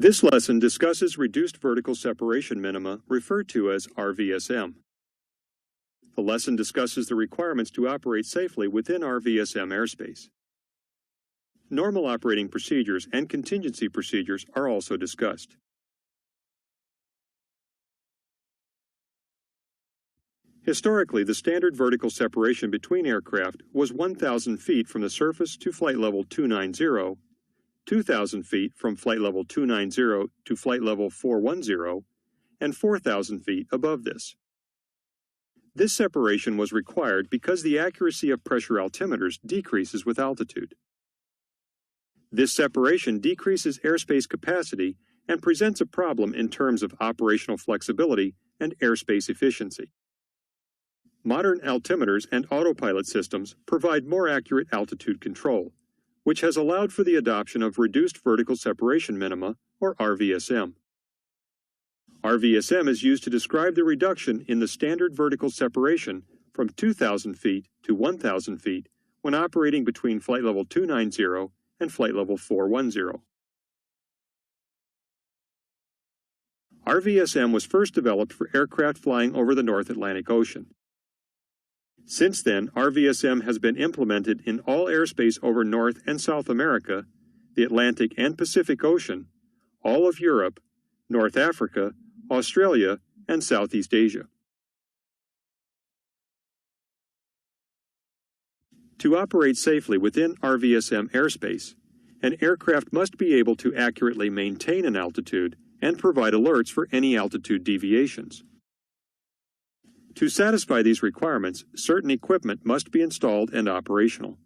This lesson discusses reduced vertical separation minima, referred to as Rvsm. The lesson discusses the requirements to operate safely within Rvsm airspace. Normal operating procedures and contingency procedures are also discussed. Historically, the standard vertical separation between aircraft was 1,000 feet from the surface to flight level 290, 2,000 feet from flight level 290 to flight level 410, and 4,000 feet above this. This separation was required because the accuracy of pressure altimeters decreases with altitude. This separation decreases airspace capacity and presents a problem in terms of operational flexibility and airspace efficiency. Modern altimeters and autopilot systems provide more accurate altitude control, which has allowed for the adoption of reduced vertical separation minima, or Rvsm. Rvsm is used to describe the reduction in the standard vertical separation from 2,000 feet to 1,000 feet when operating between flight level 290 and flight level 410. Rvsm was first developed for aircraft flying over the North Atlantic Ocean. Since then, Rvsm has been implemented in all airspace over North and South America, the Atlantic and Pacific Ocean, all of Europe, North Africa, Australia, and Southeast Asia. To operate safely within Rvsm airspace, an aircraft must be able to accurately maintain an altitude and provide alerts for any altitude deviations. To satisfy these requirements, certain equipment must be installed and operational.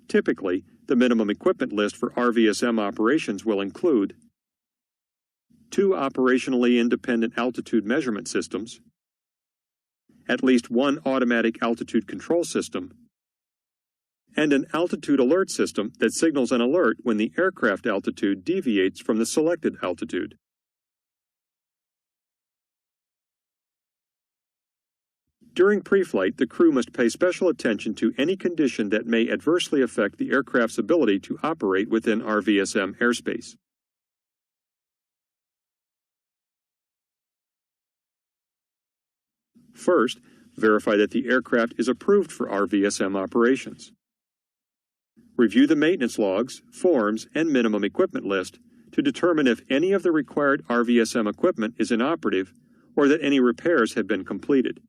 Typically, the minimum equipment list for Rvsm operations will include 2 operationally independent altitude measurement systems, at least 1 automatic altitude control system, and an altitude alert system that signals an alert when the aircraft altitude deviates from the selected altitude. During pre-flight, the crew must pay special attention to any condition that may adversely affect the aircraft's ability to operate within Rvsm airspace. First, verify that the aircraft is approved for Rvsm operations. Review the maintenance logs, forms, and minimum equipment list to determine if any of the required Rvsm equipment is inoperative or that any repairs have been completed.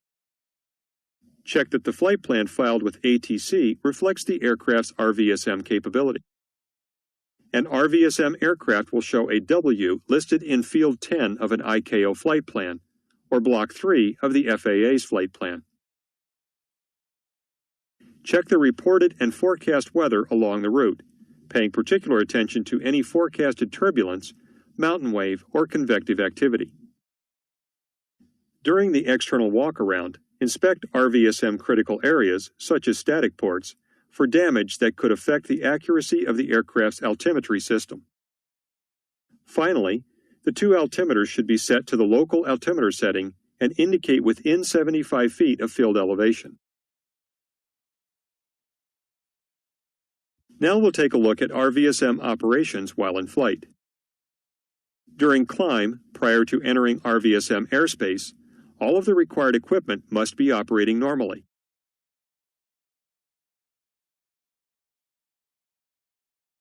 Check that the flight plan filed with ATC reflects the aircraft's Rvsm capability. An Rvsm aircraft will show a W listed in Field 10 of an ICAO flight plan, or Block 3 of the FAA's flight plan. Check the reported and forecast weather along the route, paying particular attention to any forecasted turbulence, mountain wave, or convective activity. During the external walk-around, inspect Rvsm critical areas, such as static ports, for damage that could affect the accuracy of the aircraft's altimetry system. Finally, the 2 altimeters should be set to the local altimeter setting and indicate within 75 feet of field elevation. Now we'll take a look at Rvsm operations while in flight. During climb, prior to entering Rvsm airspace, all of the required equipment must be operating normally.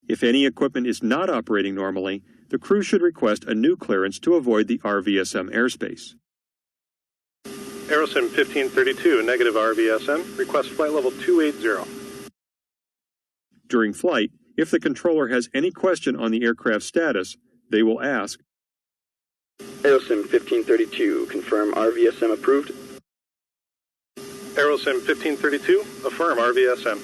If any equipment is not operating normally, the crew should request a new clearance to avoid the Rvsm airspace. Rvsm 1532, negative Rvsm, request flight level 280. During flight, if the controller has any question on the aircraft's status, they will ask, Rvsm 1532, confirm Rvsm approved. Rvsm 1532, affirm Rvsm.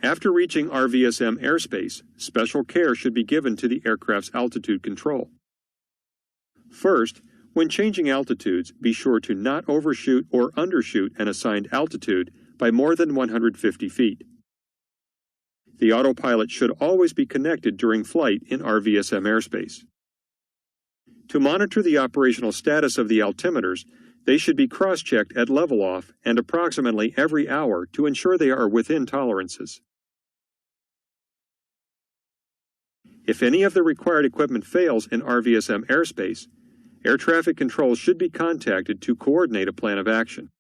After reaching Rvsm airspace, special care should be given to the aircraft's altitude control. First, when changing altitudes, be sure to not overshoot or undershoot an assigned altitude by more than 150 feet. The autopilot should always be connected during flight in Rvsm airspace. To monitor the operational status of the altimeters, they should be cross-checked at level off and approximately every hour to ensure they are within tolerances. If any of the required equipment fails in RVSM airspace, air traffic control should be contacted to coordinate a plan of action.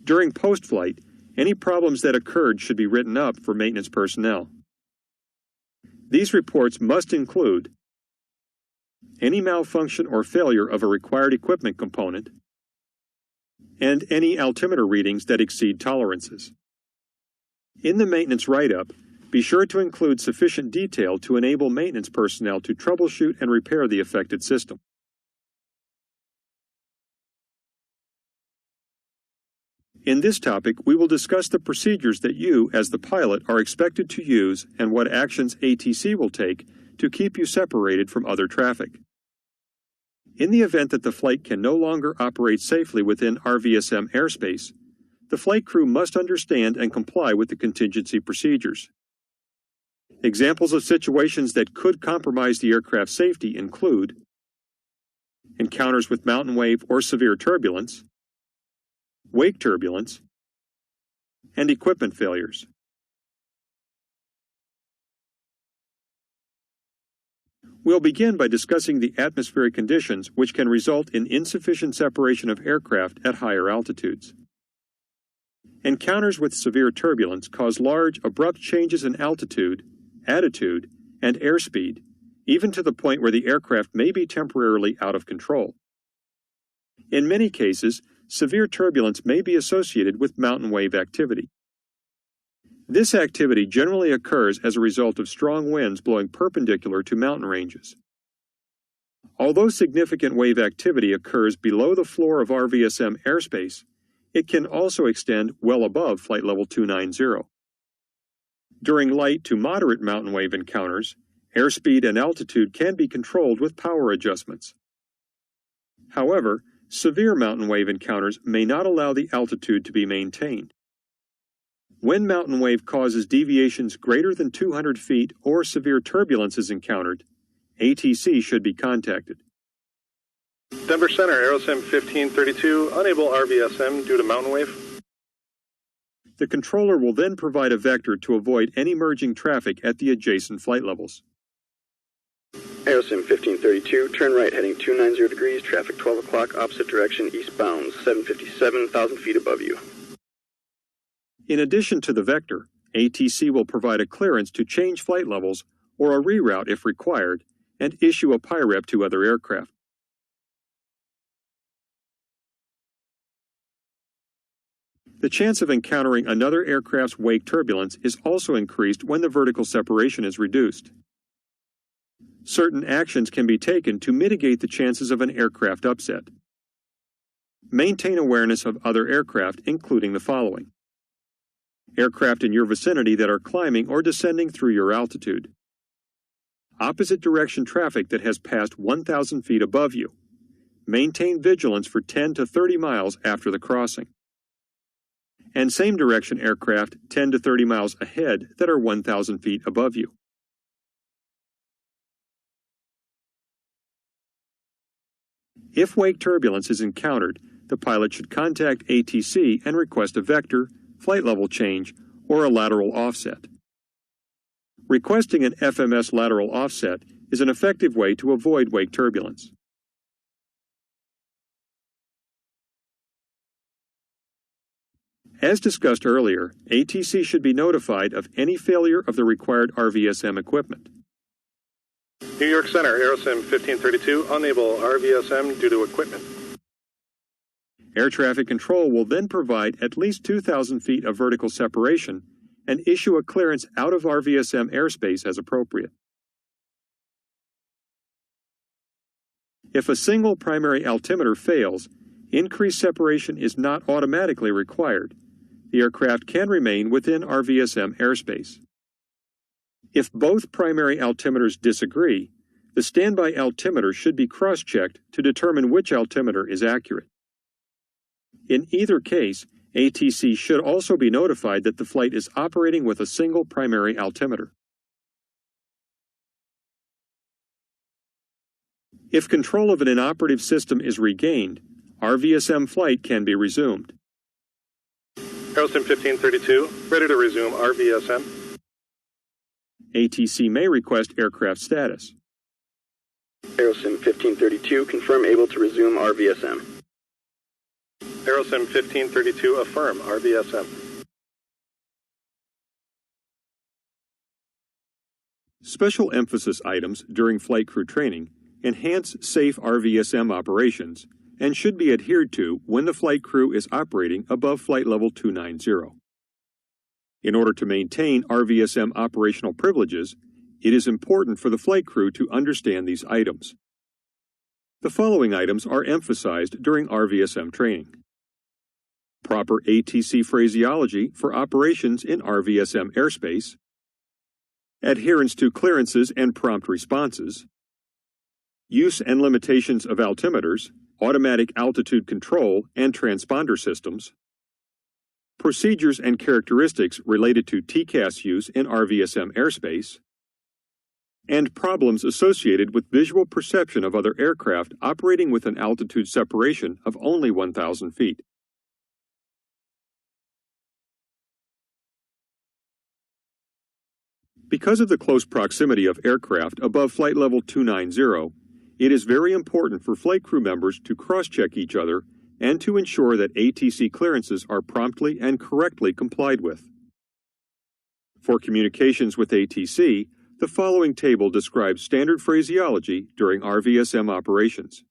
During post-flight, any problems that occurred should be written up for maintenance personnel. These reports must include any malfunction or failure of a required equipment component, and any altimeter readings that exceed tolerances. In the maintenance write-up, be sure to include sufficient detail to enable maintenance personnel to troubleshoot and repair the affected system. In this topic, we will discuss the procedures that you, as the pilot, are expected to use and what actions ATC will take to keep you separated from other traffic. In the event that the flight can no longer operate safely within RVSM airspace, the flight crew must understand and comply with the contingency procedures. Examples of situations that could compromise the aircraft's safety include encounters with mountain wave or severe turbulence, wake turbulence, and equipment failures. We'll begin by discussing the atmospheric conditions which can result in insufficient separation of aircraft at higher altitudes. Encounters with severe turbulence cause large, abrupt changes in altitude, attitude, and airspeed, even to the point where the aircraft may be temporarily out of control. In many cases, severe turbulence may be associated with mountain wave activity. This activity generally occurs as a result of strong winds blowing perpendicular to mountain ranges. Although significant wave activity occurs below the floor of RVSM airspace, it can also extend well above flight level 290. During light to moderate mountain wave encounters, airspeed and altitude can be controlled with power adjustments. However, severe mountain wave encounters may not allow the altitude to be maintained. When mountain wave causes deviations greater than 200 feet or severe turbulence is encountered, ATC should be contacted. Denver Center, Rvsm 1532, unable RVSM due to mountain wave. The controller will then provide a vector to avoid any merging traffic at the adjacent flight levels. Rvsm 1532, turn right heading 290 degrees, traffic 12 o'clock, opposite direction, eastbound, 757,000 feet above you. In addition to the vector, ATC will provide a clearance to change flight levels or a reroute if required, and issue a PIREP to other aircraft. The chance of encountering another aircraft's wake turbulence is also increased when the vertical separation is reduced. Certain actions can be taken to mitigate the chances of an aircraft upset. Maintain awareness of other aircraft, including the following: aircraft in your vicinity that are climbing or descending through your altitude, opposite direction traffic that has passed 1,000 feet above you. Maintain vigilance for 10 to 30 miles after the crossing, and same direction aircraft 10 to 30 miles ahead that are 1,000 feet above you. If wake turbulence is encountered, the pilot should contact ATC and request a vector, flight level change, or a lateral offset. Requesting an FMS lateral offset is an effective way to avoid wake turbulence. As discussed earlier, ATC should be notified of any failure of the required RVSM equipment. New York Center, Rvsm 1532, unable RVSM due to equipment. Air traffic control will then provide at least 2,000 feet of vertical separation and issue a clearance out of RVSM airspace as appropriate. If a single primary altimeter fails, increased separation is not automatically required. The aircraft can remain within RVSM airspace. If both primary altimeters disagree, the standby altimeter should be cross-checked to determine which altimeter is accurate. In either case, ATC should also be notified that the flight is operating with a single primary altimeter. If control of an inoperative system is regained, RVSM flight can be resumed. Rvsm 1532, ready to resume RVSM. ATC may request aircraft status. Rvsm 1532, confirm able to resume RVSM. Rvsm 1532, affirm RVSM. Special emphasis items during flight crew training enhance safe RVSM operations and should be adhered to when the flight crew is operating above flight level 290. In order to maintain RVSM operational privileges, it is important for the flight crew to understand these items. The following items are emphasized during RVSM training. Proper ATC phraseology for operations in RVSM airspace, adherence to clearances and prompt responses, use and limitations of altimeters, automatic altitude control, and transponder systems, procedures and characteristics related to TCAS use in RVSM airspace, and problems associated with visual perception of other aircraft operating with an altitude separation of only 1,000 feet. Because of the close proximity of aircraft above flight level 290, it is very important for flight crew members to cross-check each other and to ensure that ATC clearances are promptly and correctly complied with. For communications with ATC, the following table describes standard phraseology during RVSM operations.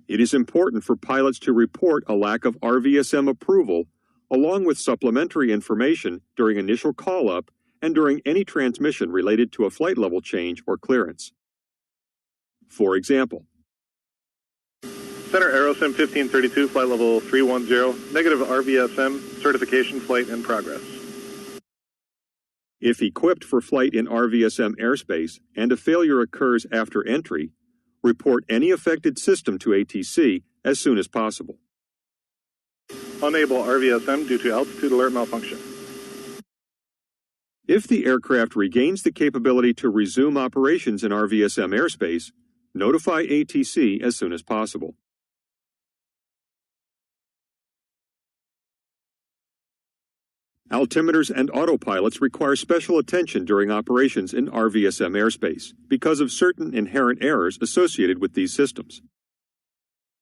It is important for pilots to report a lack of RVSM approval along with supplementary information during initial call-up and during any transmission related to a flight level change or clearance. For example, Center Rvsm 1532, flight level 310, negative RVSM, certification flight in progress. if equipped for flight in RVSM airspace and a failure occurs after entry, report any affected system to ATC as soon as possible. Unable RVSM due to altitude alert malfunction. If the aircraft regains the capability to resume operations in RVSM airspace, notify ATC as soon as possible. Altimeters and autopilots require special attention during operations in RVSM airspace because of certain inherent errors associated with these systems.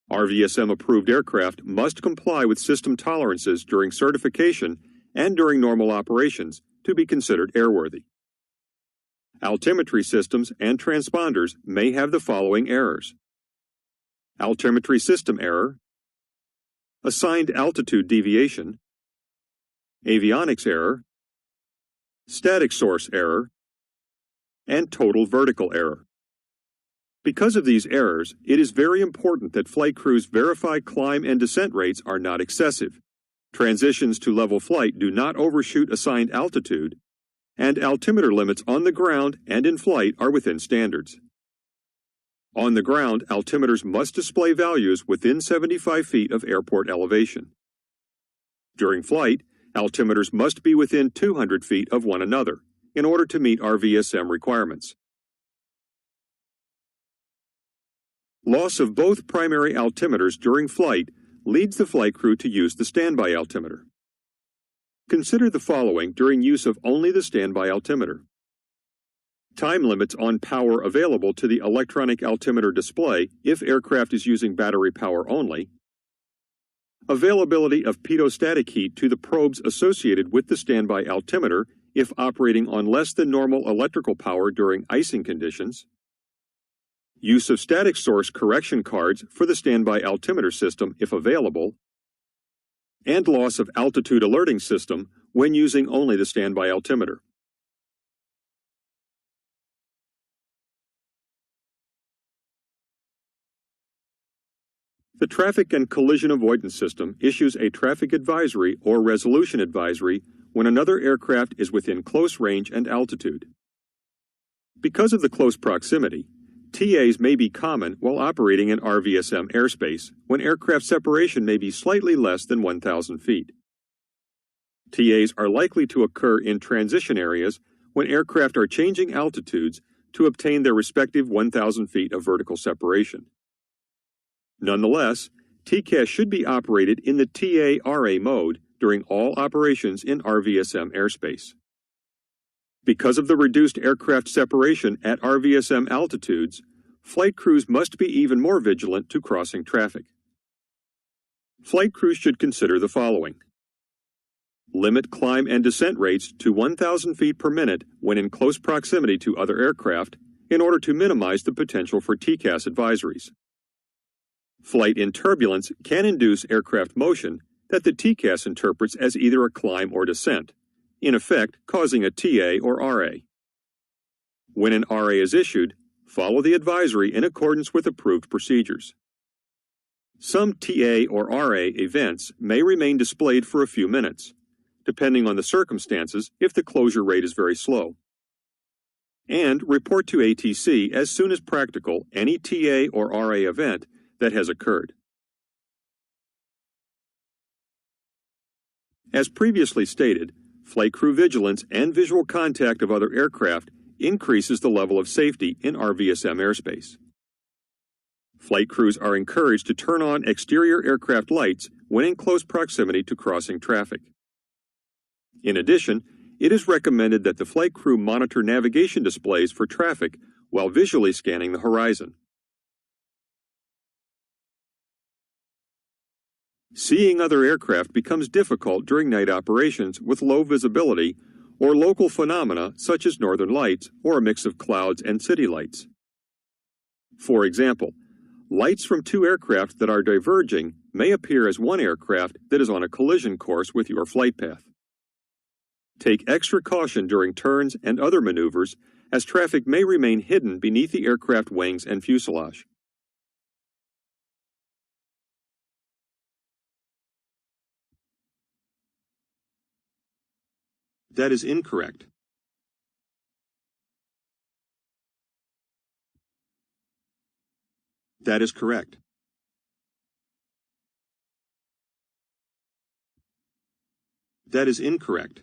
RVSM-approved aircraft must comply with system tolerances during certification and during normal operations to be considered airworthy. Altimetry systems and transponders may have the following errors: altimetry system error, assigned altitude deviation, avionics error, static source error, and total vertical error. Because of these errors, it is very important that flight crews verify climb and descent rates are not excessive, transitions to level flight do not overshoot assigned altitude, and altimeter limits on the ground and in flight are within standards. On the ground, altimeters must display values within 75 feet of airport elevation. During flight, altimeters must be within 200 feet of one another in order to meet RVSM requirements. Loss of both primary altimeters during flight leads the flight crew to use the standby altimeter. Consider the following during use of only the standby altimeter: time limits on power available to the electronic altimeter display if aircraft is using battery power only, availability of pitot-static heat to the probes associated with the standby altimeter if operating on less than normal electrical power during icing conditions, use of static source correction cards for the standby altimeter system if available, and loss of altitude alerting system when using only the standby altimeter. The Traffic and Collision Avoidance System issues a traffic advisory or resolution advisory when another aircraft is within close range and altitude. Because of the close proximity, TAs may be common while operating in RVSM airspace when aircraft separation may be slightly less than 1,000 feet. TAs are likely to occur in transition areas when aircraft are changing altitudes to obtain their respective 1,000 feet of vertical separation. Nonetheless, TCAS should be operated in the TA-RA mode during all operations in Rvsm airspace. Because of the reduced aircraft separation at Rvsm altitudes, flight crews must be even more vigilant to crossing traffic. Flight crews should consider the following. Limit climb and descent rates to 1,000 feet per minute when in close proximity to other aircraft in order to minimize the potential for TCAS advisories. Flight in turbulence can induce aircraft motion that the TCAS interprets as either a climb or descent, in effect causing a TA or RA. When an RA is issued, follow the advisory in accordance with approved procedures. Some TA or RA events may remain displayed for a few minutes, depending on the circumstances if the closure rate is very slow. And report to ATC as soon as practical any TA or RA event that has occurred. As previously stated, flight crew vigilance and visual contact of other aircraft increases the level of safety in Rvsm airspace. Flight crews are encouraged to turn on exterior aircraft lights when in close proximity to crossing traffic. In addition, it is recommended that the flight crew monitor navigation displays for traffic while visually scanning the horizon. Seeing other aircraft becomes difficult during night operations with low visibility or local phenomena such as northern lights or a mix of clouds and city lights. For example, lights from two aircraft that are diverging may appear as one aircraft that is on a collision course with your flight path. Take extra caution during turns and other maneuvers, as traffic may remain hidden beneath the aircraft wings and fuselage. That is incorrect. That is correct. That is incorrect.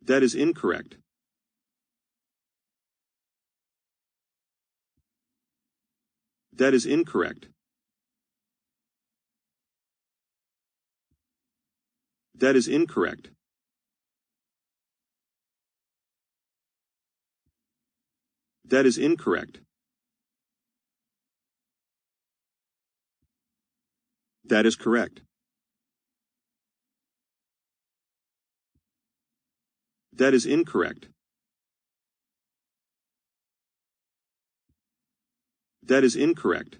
That is incorrect. That is incorrect. That is incorrect. That is incorrect. That is correct. That is incorrect. That is incorrect.